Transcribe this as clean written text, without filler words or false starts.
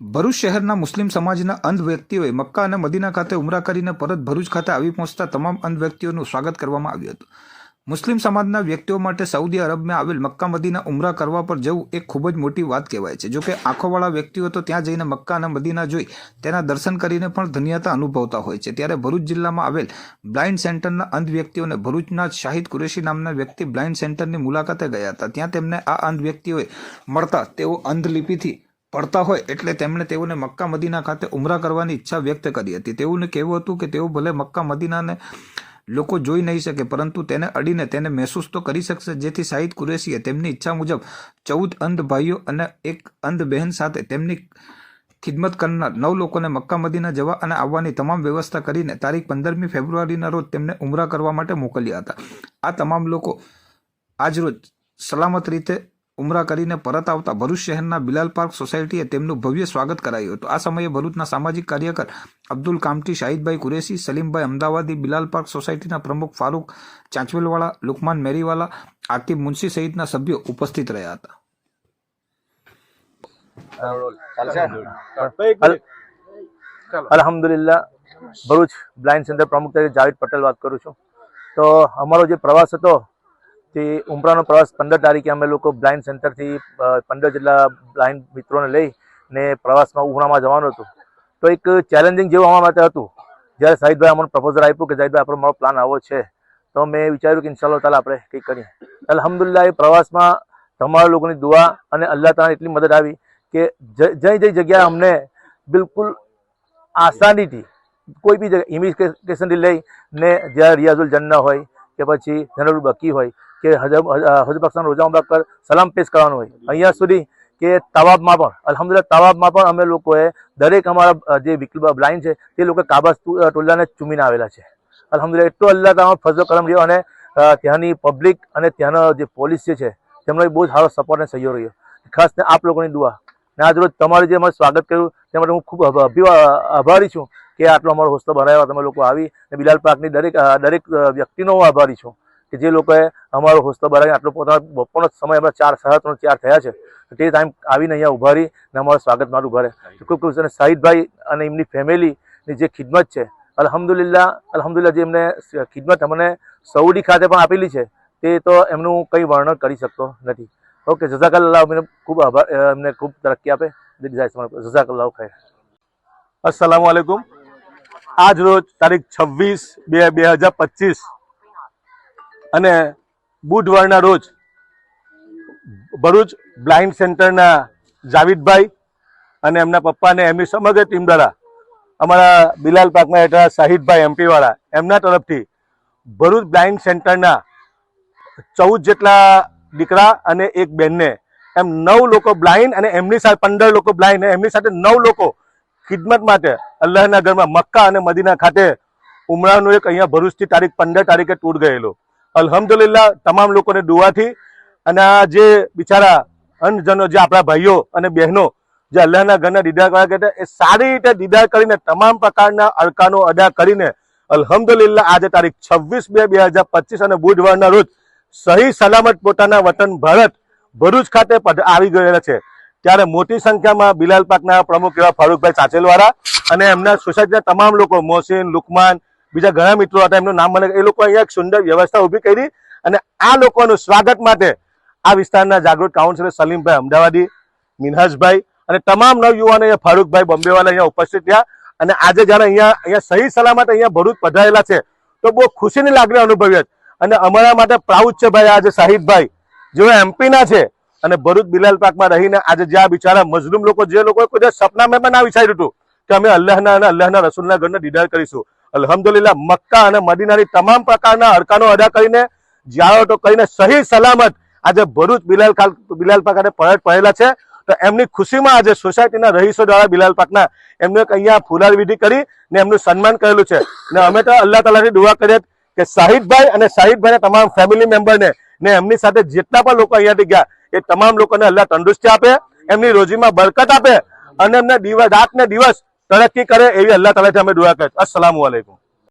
ભરૂચ શહેરના મુસ્લિમ સમાજના અંધ વ્યક્તિઓએ મક્કા અને મદીના ખાતે ઉમરા કરીને પરત ભરૂચ ખાતે આવી પહોંચતા તમામ અંધ વ્યક્તિઓનું સ્વાગત કરવામાં આવ્યું હતું. મુસ્લિમ સમાજના વ્યક્તિઓ માટે સાઉદી અરબમાં આવેલ મક્કા મદીના ઉમરા કરવા પર જવું એક ખૂબ જ મોટી વાત કહેવાય છે. જોકે આંખોવાળા વ્યક્તિઓ તો ત્યાં જઈને મક્કા અને મદીના જોઈ તેના દર્શન કરીને પણ ધન્યતા અનુભવતા હોય છે. ત્યારે ભરૂચ જિલ્લામાં આવેલ બ્લાઇન્ડ સેન્ટરના અંધ વ્યક્તિઓને ભરૂચના શાહિદ કુરેશી નામના વ્યક્તિ બ્લાઇન્ડ સેન્ટરની મુલાકાતે ગયા હતા. ત્યાં તેમને આ અંધ વ્યક્તિઓએ મળતા તેઓ અંધ લિપિથી પડતા હોય એટલે તેમણે તેઓને મક્કા મદીના ખાતે ઉમરા કરવાની ઈચ્છા વ્યક્ત કરી હતી. તેઓને કહેવું હતું કે તેઓ ભલે મક્કા મદીનાને લોકો જોઈ નહીં શકે પરંતુ તેને અડીને તેને મહેસૂસ તો કરી શકશે. જેથી શાહિદ કુરેશીએ તેમની ઈચ્છા મુજબ 14 અંધ ભાઈઓ અને એક અંધ બહેન સાથે તેમની ખિદમત કરનાર 9 લોકોને મક્કા મદીના જવા અને આવવાની તમામ વ્યવસ્થા કરીને તારીખ 15મી ફેબ્રુઆરીના રોજ તેમને ઉમરા કરવા માટે મોકલ્યા હતા. આ તમામ લોકો આજરોજ સલામત રીતે ઉમરા કરીને પરત આવતા ભરૂચ શહેરના બિલાલ પાર્ક સોસાયટીએ તેમનું ભવ્ય સ્વાગત કરાયું હતું. આ સમયે ભરૂચના સામાજિક કાર્યકર અબ્દુલ કામટી, શાહિદભાઈ કુરેશી, સલીમભાઈ અમદાવાદી, બિલાલ પાર્ક સોસાયટીના પ્રમુખ ફારૂક ચાંચવેલવાળા, લુકમાન મેરીવાલા, આકિબ મુનશી સહિતના સભ્યો ઉપસ્થિત રહ્યા હતા. અલ્હમ્દુલિલ્લાહ, ભરૂચ બ્લાઇન્ડ સેન્ટર પ્રમુખ તરીકે જાવેદ પટેલ વાત કરું છું. તો અમારો જે પ્રવાસ હતો તે ઉમરાનો પ્રવાસ 15 તારીખે અમે લોકો બ્લાઇન્ડ સેન્ટરથી 15 જેટલા બ્લાઇન્ડ મિત્રોને લઈને પ્રવાસમાં ઉમરામાં જવાનું હતું. તો એક ચેલેન્જિંગ જેવું અમારા માટે હતું. જ્યારે શાહિદભાઈ અમને પ્રપોઝલ આપ્યું કે શાહિદભાઈ આપણો મારો પ્લાન આવો છે, તો મેં વિચાર્યું કે ઇન્શાઅલ્લાહ તાલા આપણે કંઈક કરીએ. અલ્હમ્દુલિલ્લાહ, એ પ્રવાસમાં તમારા લોકોની દુઆ અને અલ્લાહ તાલાની એટલી મદદ આવી કે જઈ જગ્યાએ અમને બિલકુલ આસાનીથી કોઈ બી જગ્યાએ ઇમિગ્રેશનથી લઈને જ્યાં રિયાઝુલ જન્ના હોય કે પછી જનરલ બકી હોય કે હજ બક્ષાના રોજા મુબારક પર સલામ પેશ કરવાનું હોય, અહીંયા સુધી કે તવાબમાં પણ અલ્હમ્દુલિલ્લાહ તવાબમાં પણ અમે લોકોએ દરેક અમારા જે બ્લાઇન્ડ છે તે લોકો કાબા ટોલ્લાને ચૂમીને આવેલા છે. અલ્હમ્દુલિલ્લાહ, એટલો અલ્લાહ તાલા ફઝલો કરમ રહ્યો અને ત્યાંની પબ્લિક અને ત્યાંનો જે પોલીસ જે છે તેમનો બહુ સારો સપોર્ટ અને સહયોગ રહ્યો. ખાસ આપ લોકોની દુઆ ને આજ રોજ તમારે જે અમારું સ્વાગત કર્યું તે માટે હું ખૂબ આભારી છું કે આટલો અમારો હોસ્તો બનાવ્યો, તમે લોકો આવી ને બિલાલ પાર્કની દરેક વ્યક્તિનો હું આભારી છું કે જે લોકોએ અમારો હોસ્તો બનાવી આટલો પોતાનો બપોરનો સમય અમે 4, 4:30 થયા છે તે ટાઈમ આવીને અહીંયા ઉભા રહી ને અમારું સ્વાગત મારું ઉભા રહે. ખૂબ ખૂબ અને શાહિદભાઈ અને એમની ફેમિલીની જે ખિદમત છે અલ્હમ્દુલિલ્લાહ જે એમને ખિદમત અમને સઉદી ખાતે પણ આપેલી છે તે તો એમનું કંઈ વર્ણન કરી શકતો નથી. ઓકે, જઝાકલ્લાહ, અમને ખૂબ આભાર, એમને ખૂબ તરક્કી આપે. જઝાકલ્લાહ ખૈર. અસ્સલામુ અલૈકુમ. આજ રોજ તારીખ 26/2/2025 અને બુધવારના રોજ ભરૂચ બ્લાઇન્ડ સેન્ટરના જાવેદભાઈ અને એમના પપ્પાને એમની સમગ્ર ટીમ દ્વારા અમારા બિલાલ પાર્કમાં હેઠળ શાહિદભાઈ MP વાળા એમના તરફથી ભરૂચ બ્લાઇન્ડ સેન્ટરના 14 જેટલા દીકરા અને એક બહેનને એમ 9 લોકો બ્લાઇન્ડ અને એમની સાથે 15 લોકો બ્લાઇન્ડ અને એમની સાથે 9 લોકો ખિદમત માટે અલ્લાહના ઘરમાં મક્કા અને મદીના ખાતે ઉમરાનું એક અહીંયા ભરૂચથી તારીખ 15 તારીખે ટૂર ગયેલો. અલ્હમ્દુલિલ્લાહ, તમામ લોકોને દુઆથી અને આ જે બિચારા અંધજનો જે આપણા ભાઈઓ અને બહેનો જે અલ્લાહના ઘરના દીદાર કરવા કહેતા એ સારી રીતે દીદાર કરીને તમામ પ્રકારના અરકાનો અદા કરીને અલ્હમ્દુલિલ્લાહ આજે તારીખ 26/2/2025 અને બુધવારના રોજ સહી સલામત પોતાના વતન ભારત ભરૂચ ખાતે આવી ગયેલા છે. ત્યારે મોટી સંખ્યામાં બિલાલ પાર્કના પ્રમુખ એવા ફારૂકભાઈ ચાંચવેલવાળા અને એમના સોસાયટીના તમામ લોકો મોહસિન, લુકમાન, બીજા ઘણા મિત્રો હતા, એમનું નામ મને, એ લોકો અહીંયા એક સુંદર વ્યવસ્થા ઊભી કરી અને આ લોકોનું સ્વાગત માટે આ વિસ્તારના જાગૃત કાઉન્સિલર સલીમભાઈ અમદાવાદી, મિનહાજભાઈ અને તમામ નવયુવાનો ફારૂકભાઈ બોમ્બેવાલા અહીંયા ઉપસ્થિત થયા. અને આજે જ્યારે અહીંયા સહી સલામત અહીંયા ભરૂચ પધારેલા છે તો બહુ ખુશીની લાગણી અનુભવી હતી. અને અમારા માટે પ્રાઉડ છે ભાઈ, આજે શાહિદભાઈ જેઓ MP ના છે અને ભરૂચ બિલાલ પાર્કમાં રહીને આજે જ્યાં બિચારા મઝલૂમ લોકો, જે લોકો કોઈ સપનામાં પણ ના વિચાર્યું હતું કે અમે અલ્લાહના અને અલ્લાહના રસૂલના ઘરને દીદાર કરીશું, અલ્હમ્દુલિલ્લાહ મક્કા અને મદીનાની તમામ પ્રકારના અરકાનો અદા કરીને જિયારતો કરીને સહી સલામત આજે ભરૂચ બિલાલ પાર્ક ખાતે પરત પડેલા છે. તો એમની ખુશીમાં આજે સોસાયટીના રહીશો દ્વારા બિલાલ પાર્કના એમને અહીંયા ફુલાર વિધિ કરી ને એમનું સન્માન કરેલું છે. ને અમે તો અલ્લાહ તાલાથી દુઆ કરીએ કે શાહિદભાઈ અને શાહિદભાઈના તમામ ફેમિલી મેમ્બરને ને એમની સાથે જેટલા પણ લોકો અહીંયાથી ગયા એ તમામ લોકોને અલ્લાહ તંદુરસ્તી આપે, એમની રોજીમાં બરકત આપે અને એમને રાત ને દિવસ તરક્કી કરે એવી અલ્લાહ તાલાથી અમે દુઆ કરીએ. અસ્સલામુ અલૈકુમ.